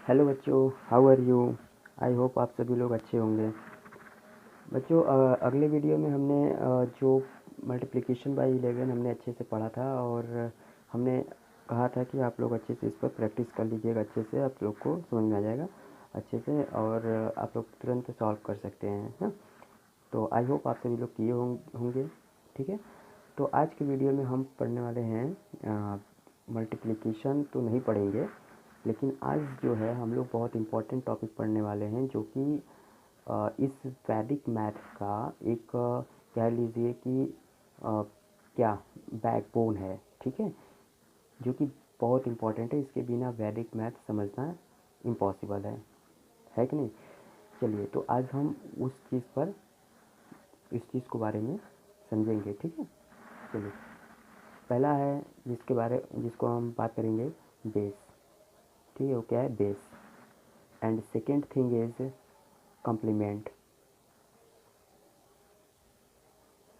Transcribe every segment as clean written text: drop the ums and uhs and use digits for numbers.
Hello बच्चों, how are you. I hope आप सभी लोग अच्छे होंगे। बच्चों, अगले वीडियो में हमने जो मल्टीप्लिकेशन बाय 11 हमने अच्छे से पढ़ा था और हमने कहा था कि आप लोग अच्छे से इस पर प्रैक्टिस कर लीजिएगा, अच्छे से आप लोग को समझ में आ जाएगा अच्छे से और आप लोग तुरंत सॉल्व कर सकते हैं, हाँ। तो आई होप आप सभी लोग किए होंगे। ठीक है, तो आज के वीडियो में हम पढ़ने वाले हैं मल्टीप्लिकेशन तो नहीं पढ़ेंगे, लेकिन आज जो है हम लोग बहुत इम्पोर्टेंट टॉपिक पढ़ने वाले हैं जो कि इस वैदिक मैथ का एक कह लीजिए कि क्या बैकबोन है। ठीक है, जो कि बहुत इम्पोर्टेंट है, इसके बिना वैदिक मैथ समझना इम्पॉसिबल है कि नहीं। चलिए, तो आज हम उस चीज़ पर इस चीज़ के बारे में समझेंगे। ठीक है, चलिए, पहला है जिसको हम बात करेंगे, बेस। ठीक है, वो क्या है, base. And second thing is complement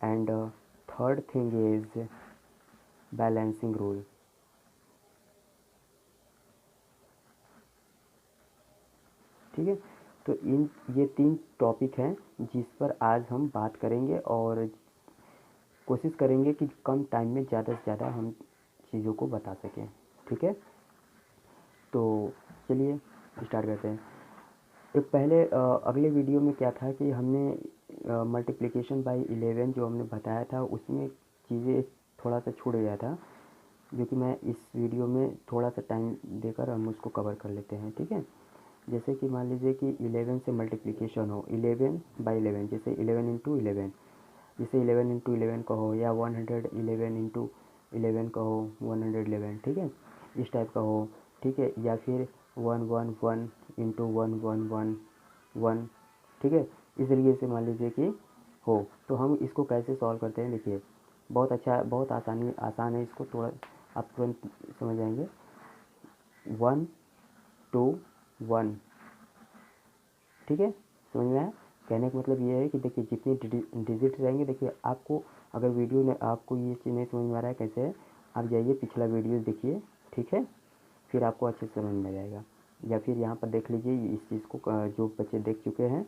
and third thing is balancing rule। ठीक है, तो ये 3 टॉपिक हैं जिस पर आज हम बात करेंगे और कोशिश करेंगे कि कम टाइम में ज़्यादा से ज़्यादा हम चीज़ों को बता सकें। ठीक है, तो चलिए स्टार्ट करते हैं। एक पहले अगले वीडियो में क्या था कि हमने मल्टीप्लिकेशन बाय 11 जो हमने बताया था उसमें चीज़ें थोड़ा सा छूट गया था, जो कि मैं इस वीडियो में थोड़ा सा टाइम देकर हम उसको कवर कर लेते हैं। ठीक है, जैसे कि मान लीजिए कि 11 से मल्टीप्लिकेशन हो, 11 बाई 11, जैसे 11 इंटू 11, जैसे 11 इंटू 11 का हो, या 111 इंटू 11 का हो, 111। ठीक है, इस टाइप का हो। ठीक है, या फिर 111 इंटू 1111। ठीक है, इस तरीके से मान लीजिए कि हो, तो हम इसको कैसे सॉल्व करते हैं, देखिए बहुत अच्छा, बहुत आसान है, इसको थोड़ा आप तुरंत समझ जाएंगे। 1 2 1। ठीक है, समझ में आया। कहने का मतलब ये है कि देखिए जितने डिजिट रहेंगे, देखिए आपको अगर वीडियो में आपको ये चीज़ नहीं समझ में आ रहा है कैसे है, आप जाइए पिछला वीडियो देखिए। ठीक है, फिर आपको अच्छे से समझ में आ जाएगा। या फिर यहाँ पर देख लीजिए, इस चीज़ को जो बच्चे देख चुके हैं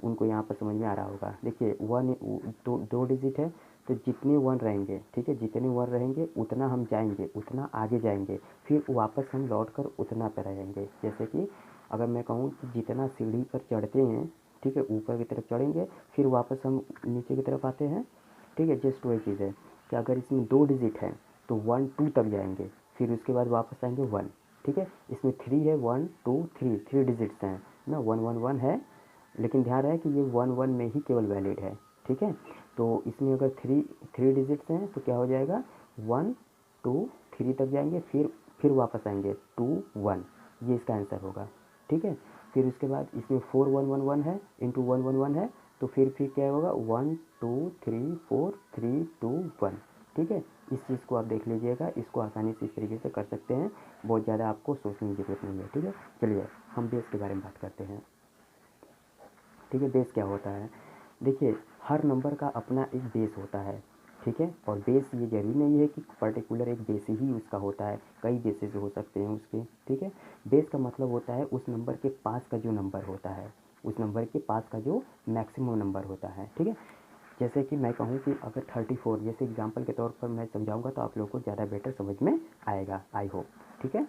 उनको यहाँ पर समझ में आ रहा होगा। देखिए दो डिजिट है, तो जितने 1 रहेंगे, ठीक है, जितने 1 रहेंगे उतना हम जाएंगे, उतना आगे जाएंगे, फिर वापस हम लौट कर उतना पर रहेंगे। जैसे कि अगर मैं कहूँ कि जितना सीढ़ी पर चढ़ते हैं, ठीक है, ऊपर की तरफ चढ़ेंगे, फिर वापस हम नीचे की तरफ आते हैं। ठीक है, जस्ट वही चीज़ है कि अगर इसमें 2 डिजिट हैं तो 1 2 तक जाएंगे, फिर उसके बाद वापस आएंगे 1। ठीक है, इसमें 3 है, 1 2 3 डिजिट्स हैं ना, 1 1 1 है, लेकिन ध्यान रहे कि ये 1 1 में ही केवल वैलिड है। ठीक है, तो इसमें अगर 3 डिजिट्स हैं तो क्या हो जाएगा, 1 2 3 तक जाएंगे, फिर वापस आएंगे 2 1, ये इसका आंसर होगा। ठीक है, फिर उसके बाद इसमें 4 1 1 1 है, इंटू 1 1 1 है, तो फिर क्या होगा, 1 2 3 4 3 2 1। ठीक है, इस चीज़ को आप देख लीजिएगा, इसको आसानी से इस तरीके से कर सकते हैं, बहुत ज़्यादा आपको सोचने की जरूरत नहीं है। ठीक है, चलिए हम बेस के बारे में बात करते हैं। ठीक है, बेस क्या होता है, देखिए हर नंबर का अपना एक बेस होता है। ठीक है, और बेस ये जरूरी नहीं है कि पर्टिकुलर एक बेस ही उसका होता है, कई बेसिस हो सकते हैं उसके। ठीक है, बेस का मतलब होता है उस नंबर के पास का जो नंबर होता है, उस नंबर के पास का जो मैक्सिमम नंबर होता है। ठीक है, जैसे कि मैं कहूँ कि अगर 34, जैसे एग्जांपल के तौर पर मैं समझाऊंगा तो आप लोगों को ज़्यादा बेटर समझ में आएगा, आई होप। ठीक है,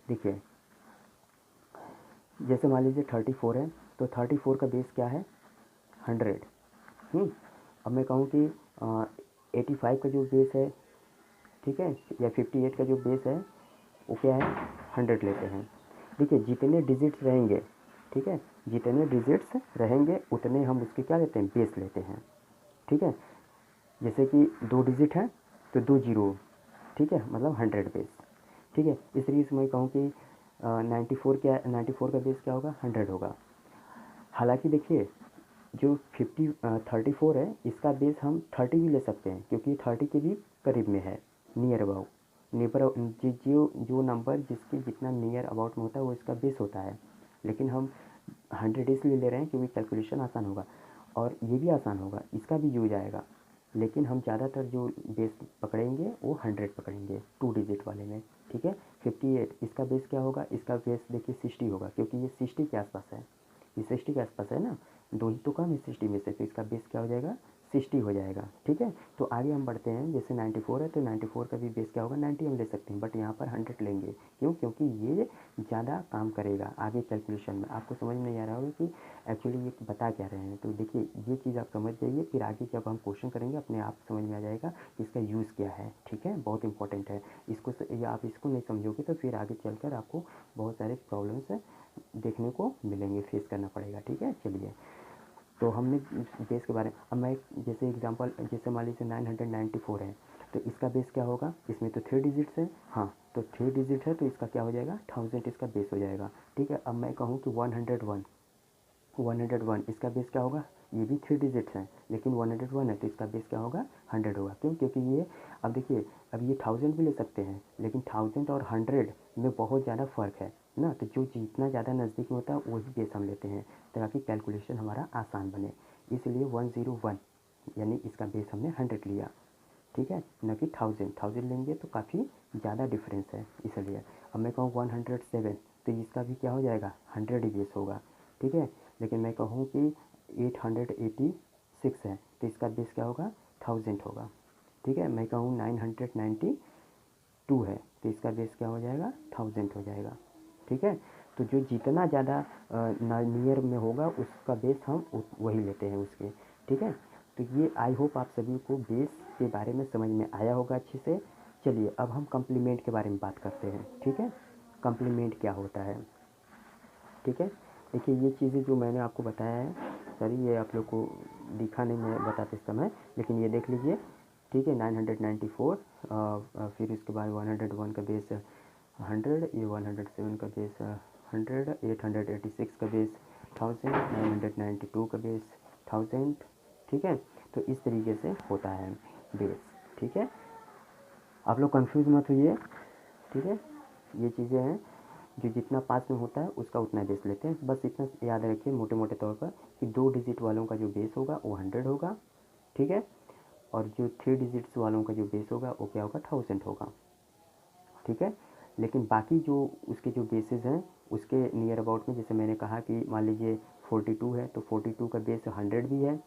देखिए जैसे मान लीजिए 34 है, तो 34 का बेस क्या है, 100। अब मैं कहूँ कि 85 का जो बेस है, ठीक है, या 58 का जो बेस है वो क्या है, 100 लेते हैं। देखिए जितने डिजिट्स रहेंगे, ठीक है, जितने डिजिट्स रहेंगे उतने हम उसके क्या लेते हैं, बेस लेते हैं। ठीक है, जैसे कि 2 डिजिट हैं तो 2 जीरो, ठीक है, मतलब 100 बेस। ठीक है, इस तरीके से मैं कहूँ कि 94 का बेस क्या होगा, 100 होगा। हालांकि देखिए जो 34 है, इसका बेस हम 30 भी ले सकते हैं, क्योंकि 30 के भी करीब में है, नियर अबाउट। नेबर जो नंबर जिसके जितना नियर अबाउट में होता है वो इसका बेस होता है, लेकिन हम 100 इसलिए ले रहे हैं क्योंकि कैलकुलेशन आसान होगा और ये भी आसान होगा, इसका भी यूज आएगा। लेकिन हम ज़्यादातर जो बेस पकड़ेंगे वो 100 पकड़ेंगे 2 डिजिट वाले में, ठीक है। 58 इसका बेस क्या होगा, इसका बेस देखिए 60 होगा, क्योंकि ये 60 के आसपास है, ये 60 के आसपास है ना, 2 ही तो कम है 60 में से, तो इसका बेस क्या हो जाएगा 60 हो जाएगा, ठीक है। तो आगे हम बढ़ते हैं, जैसे 94 है तो 94 का भी बेस क्या होगा 90 हम ले सकते हैं, बट यहाँ पर 100 लेंगे, क्यों, क्योंकि ये ज़्यादा काम करेगा आगे कैलकुलेशन में। आपको समझ नहीं आ रहा होगा कि एक्चुअली ये बता क्या रहे हैं, तो देखिए ये चीज़ आप समझ जाइए, फिर आगे जब हम क्वेश्चन करेंगे अपने आप समझ में आ जाएगा कि इसका यूज़ क्या है, ठीक है, बहुत इंपॉर्टेंट है। इसको या आप इसको नहीं समझोगे तो फिर आगे चलकर आपको बहुत सारे प्रॉब्लम्स देखने को मिलेंगे, फेस करना पड़ेगा, ठीक है। चलिए, तो हमने बेस के बारे में, अब मैं जैसे एग्जांपल, जैसे मान लीजिए 994 है, तो इसका बेस क्या होगा, इसमें तो 3 डिजिट्स है, हाँ, तो 3 डिजिट है तो इसका क्या हो जाएगा 1000 इसका बेस हो जाएगा, ठीक है। अब मैं कहूँ कि 101 इसका बेस क्या होगा, ये भी 3 डिजिट्स हैं लेकिन 101 है तो इसका बेस क्या होगा 100 होगा, क्यों, क्योंकि ये, अब देखिए, अब ये 1000 भी ले सकते हैं लेकिन 1000 और 100 में बहुत ज़्यादा फ़र्क है ना, तो जो जितना ज़्यादा नज़दीक होता है वही बेस हम लेते हैं ताकि कैलकुलेशन हमारा आसान बने, इसलिए 101 यानी इसका बेस हमने 100 लिया, ठीक है, न कि 1000 लेंगे तो काफ़ी ज़्यादा डिफरेंस है, इसलिए। अब मैं कहूँ 107 तो इसका भी क्या हो जाएगा 100 ही बेस होगा, ठीक है। लेकिन मैं कहूँ कि 886 है तो इसका बेस क्या होगा 1000 होगा, ठीक है। मैं कहूँ 992 है तो इसका बेस क्या हो जाएगा 1000 हो जाएगा, ठीक है। तो जो जितना ज़्यादा नियर में होगा उसका बेस हम वही लेते हैं उसके, ठीक है। तो ये आई होप आप सभी को बेस के बारे में समझ में आया होगा अच्छे से। चलिए अब हम कम्प्लीमेंट के बारे में बात करते हैं, ठीक है। कम्प्लीमेंट क्या होता है, ठीक है। देखिए ये चीज़ें जो मैंने आपको बताया है, सॉरी ये आप लोग को दिखा नहीं मैं बताते समय, लेकिन ये देख लीजिए, ठीक है। 994 फिर उसके बाद 101 का बेस 100, ये 107 का बेस 100, 886 का बेस 1000, 992 का बेस 1000, ठीक है। तो इस तरीके से होता है बेस, ठीक है। आप लोग कंफ्यूज मत होइए, ठीक है। ये चीज़ें हैं जो जितना पास में होता है उसका उतना बेस लेते हैं, बस इतना याद रखिए मोटे मोटे तौर पर कि 2 डिजिट वालों का जो बेस होगा वो 100 होगा, ठीक है, और जो 3 डिजिट्स वालों का जो बेस होगा वो क्या होगा 1000 होगा, ठीक है। लेकिन बाकी जो उसके जो बेसिस हैं उसके नियर अबाउट में, जैसे मैंने कहा कि मान लीजिए 42 है तो 42 का बेस 100 भी है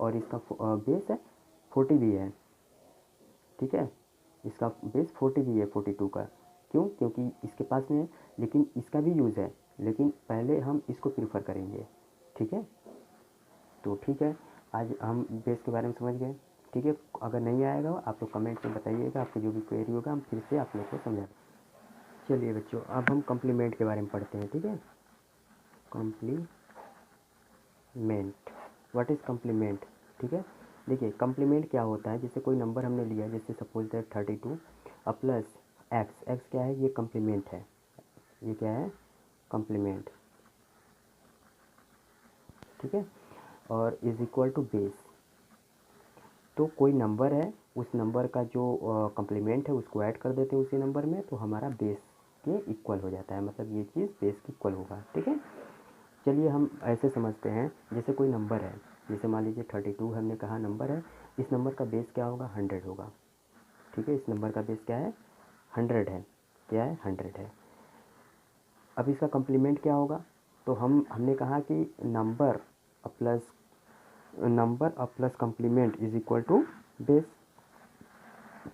और इसका बेस है 40 भी है, ठीक है। इसका बेस 40 भी है 42 का, क्यों, क्योंकि इसके पास में है, लेकिन इसका भी यूज़ है, लेकिन पहले हम इसको प्रीफर करेंगे, ठीक है। तो ठीक है, आज हम बेस के बारे में समझ गए, ठीक है। अगर नहीं आएगा आप लोग कमेंट में बताइएगा, आपको जो भी क्वेरी होगा हम फिर से आप लोग को समझा। चलिए बच्चों अब हम कम्प्लीमेंट के बारे में पढ़ते हैं, ठीक है। कम्प्लीमेंट, व्हाट इज़ कम्प्लीमेंट, ठीक है। देखिए कम्प्लीमेंट क्या होता है, जैसे कोई नंबर हमने लिया, जैसे सपोज दैट 32 अब प्लस एक्स, एक्स क्या है ये कम्प्लीमेंट है, ये क्या है कम्प्लीमेंट, ठीक है, और इज इक्वल टू बेस, तो कोई नंबर है उस नंबर का जो कम्प्लीमेंट है उसको ऐड कर देते हैं उसी नंबर में तो हमारा बेस के इक्वल हो जाता है, मतलब ये चीज़ बेस के इक्वल होगा, ठीक है। चलिए हम ऐसे समझते हैं, जैसे कोई नंबर है, जैसे मान लीजिए 32 हमने कहा नंबर है, इस नंबर का बेस क्या होगा 100 होगा, ठीक है। इस नंबर का बेस क्या है 100 है, क्या है 100 है। अब इसका कम्प्लीमेंट क्या होगा, तो हमने कहा कि number plus complement is equal to base.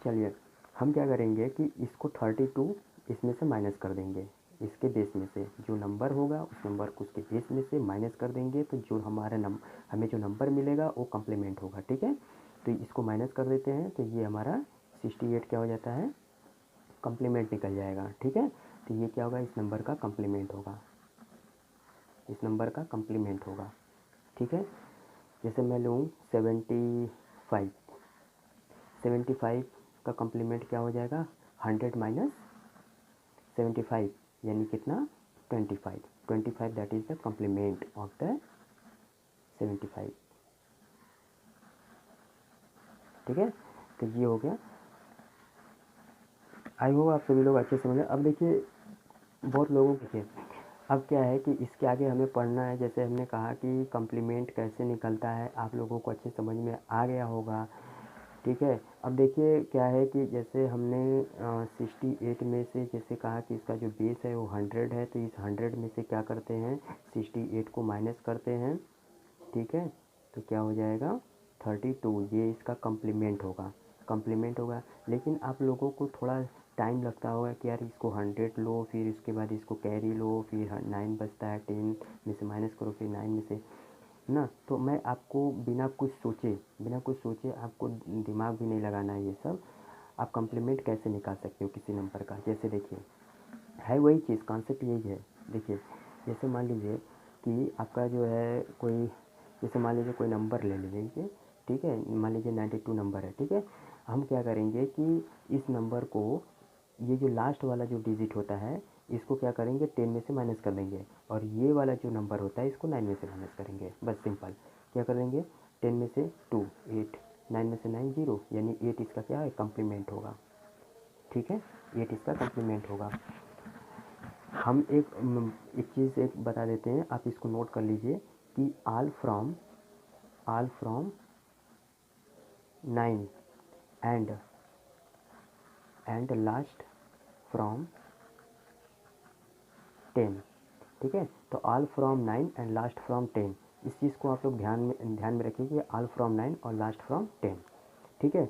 चलिए हम क्या करेंगे कि इसको 32 इसमें से माइनस कर देंगे, इसके बेस में से जो नंबर होगा उस नंबर को उसके बेस में से माइनस कर देंगे, तो जो हमें जो नंबर मिलेगा वो कम्प्लीमेंट होगा, ठीक है। तो इसको माइनस कर देते हैं तो ये हमारा 68 क्या हो जाता है कम्प्लीमेंट निकल जाएगा, ठीक है। तो ये क्या होगा इस नंबर का कम्प्लीमेंट होगा, इस नंबर का कम्प्लीमेंट होगा, ठीक है। जैसे मैं लूँ 75 का कम्प्लीमेंट क्या हो जाएगा 100 माइनस 75 यानी कितना 25 that is the complement of the 75, ठीक है। तो ये हो गया, आई होप आप सभी लोग अच्छे समझे। अब देखिए बहुत लोगों के, अब क्या है कि इसके आगे हमें पढ़ना है, जैसे हमने कहा कि कम्प्लीमेंट कैसे निकलता है आप लोगों को अच्छे समझ में आ गया होगा। ठीक है। अब देखिए क्या है कि जैसे हमने 68 में से जैसे कहा कि इसका जो बेस है वो 100 है, तो इस 100 में से क्या करते हैं, 68 को माइनस करते हैं। ठीक है, तो क्या हो जाएगा 32, ये इसका कम्प्लीमेंट होगा। लेकिन आप लोगों को थोड़ा टाइम लगता होगा कि यार इसको 100 लो, फिर उसके बाद इसको कैरी लो, फिर 9 बचता है, 10 में से माइनस करो, फिर 9 में से ना। तो मैं आपको बिना कुछ सोचे आपको दिमाग भी नहीं लगाना है, ये सब आप कम्प्लीमेंट कैसे निकाल सकते हो किसी नंबर का। जैसे देखिए है वही चीज़, कॉन्सेप्ट यही है। देखिए जैसे मान लीजिए कि आपका जो है कोई, जैसे मान लीजिए कोई नंबर ले लीजिए, ठीक है, मान लीजिए 92 नंबर है। ठीक है, हम क्या करेंगे कि इस नंबर को, ये जो लास्ट वाला जो डिजिट होता है इसको क्या करेंगे 10 में से माइनस कर देंगे, और ये वाला जो नंबर होता है इसको 9 में से माइनस करेंगे। बस सिंपल, क्या करेंगे 10 में से 2 8, 9 में से 9 0, यानी 8 इसका क्या है, कम्प्लीमेंट होगा। ठीक है, 8 इसका कम्प्लीमेंट होगा। हम एक चीज़ एक बता देते हैं, आप इसको नोट कर लीजिए कि all from 9 and last from 10। ठीक है, तो all from 9 and last from 10, इस चीज़ को आप लोग ध्यान में रखिए कि ऑल फ्रॉम 9 और लास्ट फ्रॉम 10। ठीक है,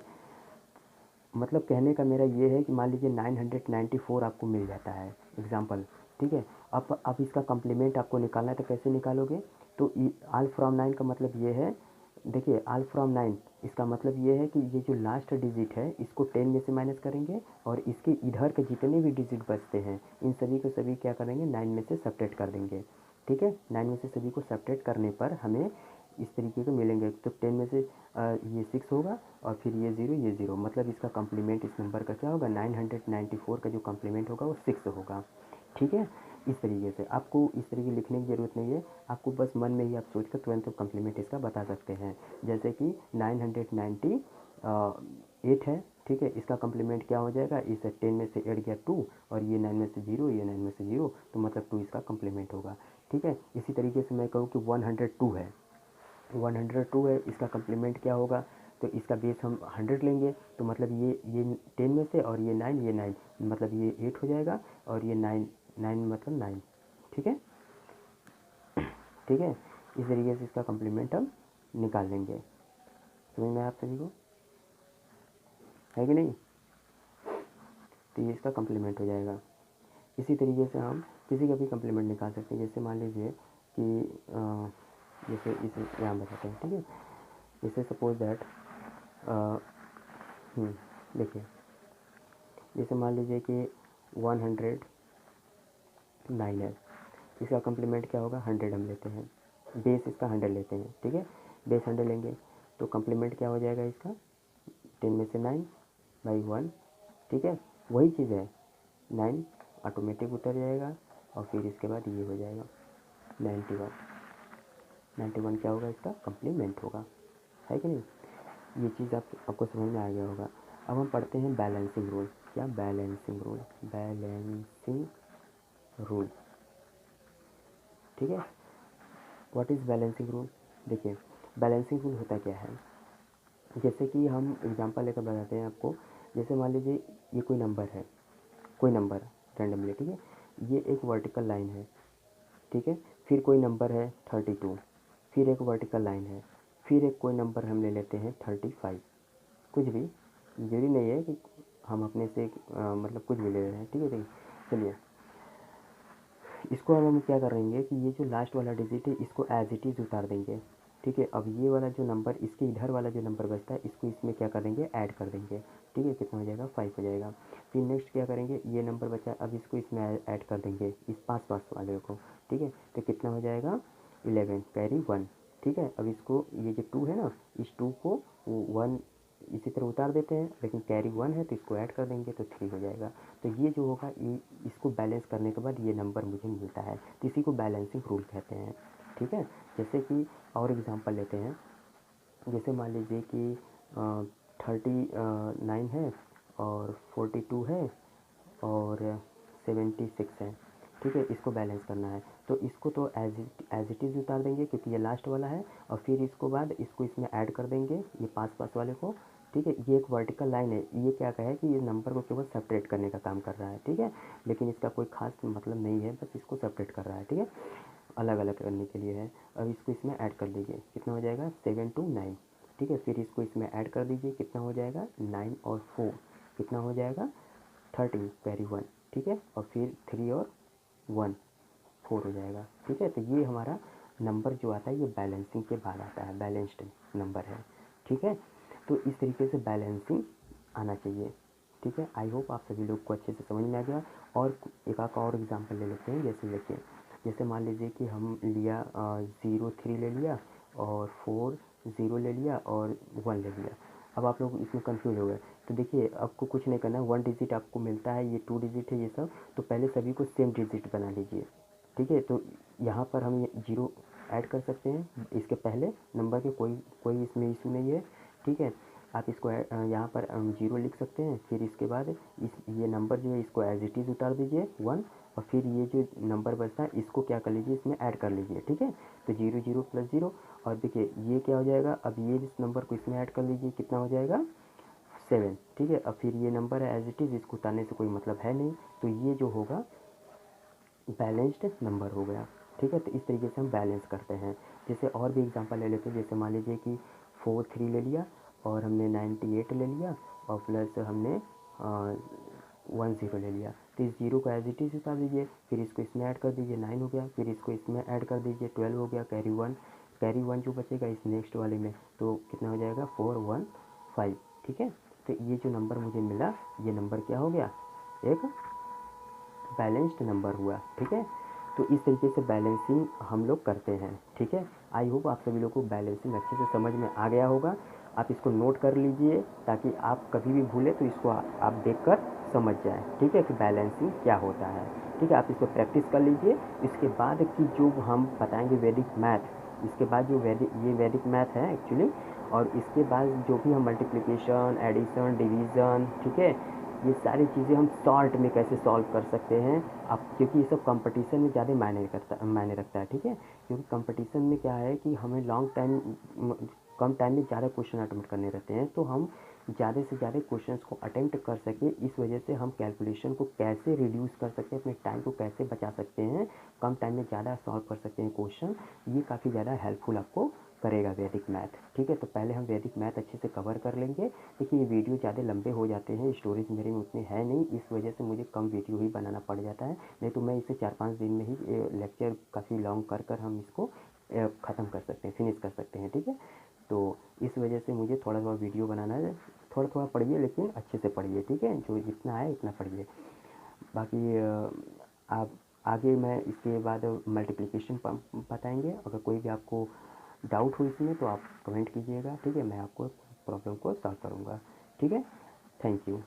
मतलब कहने का मेरा ये है कि मान लीजिए 994 आपको मिल जाता है एग्जाम्पल। ठीक है, अब इसका कम्प्लीमेंट आपको निकालना है, तो कैसे निकालोगे, तो ऑल फ्रॉम 9 का मतलब ये है, देखिए ऑल फ्रॉम 9 इसका मतलब ये है कि ये जो लास्ट डिजिट है इसको 10 में से माइनस करेंगे, और इसके इधर के जितने भी डिजिट बचते हैं इन सभी को सभी क्या करेंगे 9 में से सब्ट्रैक्ट कर देंगे। ठीक है, 9 में से सभी को सब्ट्रैक्ट करने पर हमें इस तरीके के मिलेंगे। तो 10 में से ये 6 होगा, और फिर ये 0, मतलब इसका कम्प्लीमेंट इस नंबर का क्या होगा, 994 का जो कम्प्लीमेंट होगा वो 6 होगा। ठीक है, इस तरीके से आपको इस तरीके लिखने की ज़रूरत नहीं है, आपको बस मन में ही आप सोच कर तुरंत कम्प्लीमेंट इसका बता सकते हैं। जैसे कि 998 है। ठीक है, इसका कम्प्लीमेंट क्या हो जाएगा, इस 10 में से 8 गया 2, और ये 9 में से 0, ये 9 में से 0, तो मतलब 2 इसका कम्प्लीमेंट होगा। ठीक है, इसी तरीके से मैं कहूँ कि 102 है, 102 है, इसका कम्प्लीमेंट क्या होगा, तो इसका बेस हम 100 लेंगे, तो मतलब ये 10 में से, और ये 9, ये 9, मतलब ये 8 हो जाएगा, और ये 9 मतलब 9। ठीक है, ठीक है, इस तरीके से इसका कम्प्लीमेंट हम निकाल लेंगे। समझ में आप सभी को, है कि नहीं। तो ये इसका कम्प्लीमेंट हो जाएगा। इसी तरीके से हम किसी का भी कम्प्लीमेंट निकाल सकते हैं। जैसे मान लीजिए कि जैसे इस यहाँ बताते हैं। ठीक है, जैसे सपोज दैट देखिए, जैसे मान लीजिए कि 109 है, इसका कम्प्लीमेंट क्या होगा, 100 हम लेते हैं, बेस इसका 100 लेते हैं। ठीक है, बेस 100 लेंगे, तो कम्प्लीमेंट क्या हो जाएगा इसका, 10 में से 9/1। ठीक है, वही चीज़ है, 9 ऑटोमेटिक उतर जाएगा, और फिर इसके बाद ये हो जाएगा 91 क्या होगा, इसका कम्प्लीमेंट होगा, है कि नहीं। ये चीज़ आपको समझ में आ गया होगा। अब हम पढ़ते हैं बैलेंसिंग रूल। क्या, बैलेंसिंग रूल। ठीक है, व्हाट इज़ बैलेंसिंग रूल। देखिए बैलेंसिंग रूल होता क्या है, जैसे कि हम एग्जांपल लेकर बताते हैं आपको। जैसे मान लीजिए ये कोई नंबर रैंडमली। ठीक है, ये एक वर्टिकल लाइन है। ठीक है, फिर कोई नंबर है 32, फिर एक वर्टिकल लाइन है, फिर एक कोई नंबर हम ले लेते हैं 35। कुछ भी जरूरी नहीं है कि हम अपने से मतलब कुछ भी ले रहे हैं। ठीक है, देखिए चलिए, इसको अब हम क्या करेंगे कि ये जो लास्ट वाला डिजिट है इसको एज इट इज़ उतार देंगे। ठीक है, अब ये वाला जो नंबर, इसके इधर वाला जो नंबर बचता है इसको इसमें क्या कर देंगे, ऐड कर देंगे। ठीक है, कितना हो जाएगा, 5 हो जाएगा। फिर नेक्स्ट क्या करेंगे, ये नंबर बचा, अब इसको इसमें ऐड कर देंगे, इस पास वाले को। ठीक है, तो कितना हो जाएगा, 11 कैरी 1। ठीक है, अब इसको, ये जो 2 है ना, इस 2 को 1 इसी तरह उतार देते हैं, लेकिन कैरी 1 है तो इसको ऐड कर देंगे, तो 3 हो जाएगा। तो ये जो होगा, ये इसको बैलेंस करने के बाद ये नंबर मुझे मिलता है, तो इसी को बैलेंसिंग रूल कहते हैं। ठीक है, जैसे कि और एग्जांपल लेते हैं। जैसे मान लीजिए कि 39 है, और 42 है, और 76 है। ठीक है, इसको बैलेंस करना है, तो इसको तो एज इट इज़ उतार देंगे क्योंकि ये लास्ट वाला है, और फिर इसको बाद इसको इसमें ऐड कर देंगे, ये पास वाले को। ठीक है। ये एक वर्टिकल लाइन है, ये क्या है कि ये नंबर को केवल सेपरेट करने का काम कर रहा है, ठीक है, लेकिन इसका कोई खास मतलब नहीं है, बस इसको सेपरेट कर रहा है, ठीक है, अलग अलग करने के लिए है। अब इसको इसमें ऐड कर लीजिए, कितना हो जाएगा 7 to 9, ठीक है। फिर इसको इसमें ऐड कर दीजिए, कितना हो जाएगा 9 और 4 कितना हो जाएगा 13 कैरी 1, ठीक है, और फिर 3 और 1 4 हो जाएगा, ठीक है। तो ये हमारा नंबर जो आता है ये बैलेंसिंग के बाद आता है, बैलेंस्ड नंबर है, ठीक है। तो इस तरीके से बैलेंसिंग आना चाहिए, ठीक है। आई होप आप सभी लोग को अच्छे से समझ में आ गया। और एक आध और एग्जांपल ले लेते हैं, जैसे देखिए, जैसे मान लीजिए कि हम लिया 0 3 ले लिया और 4 0 ले लिया और 1 ले लिया। अब आप लोग इसमें कंफ्यूज हो गए, तो देखिए आपको कुछ नहीं करना है, 1 डिजिट आपको मिलता है, ये 2 डिजिट है ये सब, तो पहले सभी को सेम डिजिट बना लीजिए, ठीक है। तो यहाँ पर हम ये 0 ऐड कर सकते हैं इसके पहले नंबर के, कोई इसमें इशू नहीं है, ठीक है। आप इसको यहाँ पर 0 लिख सकते हैं, फिर इसके बाद ये नंबर जो है इसको एज इट इज़ उतार दीजिए 1, और फिर ये जो नंबर बचता है इसको क्या कर लीजिए इसमें ऐड कर लीजिए, ठीक है। तो 0 0 प्लस 0, और देखिए ये क्या हो जाएगा, अब ये इस नंबर को इसमें ऐड कर लीजिए, कितना हो जाएगा 7, ठीक है। अब फिर ये नंबर है एज इट इज़, इसको उतारने से कोई मतलब है नहीं, तो ये जो होगा बैलेंस्ड नंबर हो गया, ठीक है। तो इस तरीके से हम बैलेंस करते हैं। जैसे और भी एग्जांपल ले लेते हैं, जैसे मान लीजिए कि 4 3 ले लिया और हमने 98 ले लिया और प्लस हमने 1 0 ले लिया, तो इस 0 को एज इट इज़ उतार दीजिए, फिर इसको इसमें ऐड कर दीजिए 9 हो गया, फिर इसको इसमें ऐड कर दीजिए 12 हो गया, कैरी 1 जो बचेगा इस नेक्स्ट वाले में, तो कितना हो जाएगा 4 1 5, ठीक है। तो ये जो नंबर मुझे मिला, ये नंबर क्या हो गया, एक बैलेंस्ड नंबर हुआ, ठीक है। तो इस तरीके से बैलेंसिंग हम लोग करते हैं, ठीक है। आई होप आप सभी लोगों को बैलेंसिंग अच्छे से समझ में आ गया होगा। आप इसको नोट कर लीजिए ताकि आप कभी भी भूलें तो इसको आप देखकर समझ जाएं, ठीक है, कि बैलेंसिंग क्या होता है, ठीक है। आप इसको प्रैक्टिस कर लीजिए। इसके बाद की जो हम बताएंगे वैदिक मैथ, इसके बाद जो वैदिक मैथ है एक्चुअली, और इसके बाद जो भी हम मल्टीप्लिकेशन, एडिशन, डिवीज़न, ठीक है, ये सारी चीज़ें हम शॉर्ट में कैसे सॉल्व कर सकते हैं। अब क्योंकि ये सब कंपटीशन में ज़्यादा मायने रखता है, ठीक है। क्योंकि कंपटीशन में क्या है कि हमें कम टाइम में ज़्यादा क्वेश्चन अटेम्प्ट करने रहते हैं, तो हम ज़्यादा से ज़्यादा क्वेश्चंस को अटेम्प्ट कर सके, इस वजह से हम कैलकुलेशन को कैसे रिड्यूस कर सकते हैं, अपने टाइम को कैसे बचा सकते हैं, कम टाइम में ज़्यादा सॉल्व कर सकते हैं क्वेश्चन, ये काफ़ी ज़्यादा हेल्पफुल आपको करेगा वैदिक मैथ, ठीक है। तो पहले हम वैदिक मैथ अच्छे से कवर कर लेंगे। देखिए ये वीडियो ज़्यादा लंबे हो जाते हैं, स्टोरेज मेरे में उतने है नहीं, इस वजह से मुझे कम वीडियो ही बनाना पड़ जाता है, नहीं तो मैं इसे 4-5 दिन में ही लेक्चर काफ़ी लॉन्ग कर हम इसको ख़त्म कर सकते हैं, फिनिश कर सकते हैं, ठीक है। तो इस वजह से मुझे थोड़ा थोड़ा वीडियो बनाना है, थोड़ा थोड़ा पढ़िए लेकिन अच्छे से पढ़िए, ठीक है, जो जितना है इतना पढ़िए। बाकी आप आगे मैं इसके बाद मल्टीप्लिकेशन बताएंगे। अगर कोई भी आपको डाउट हो इसमें तो आप कमेंट कीजिएगा, ठीक है, मैं आपको प्रॉब्लम को सॉल्व करूँगा, ठीक है। Thank you.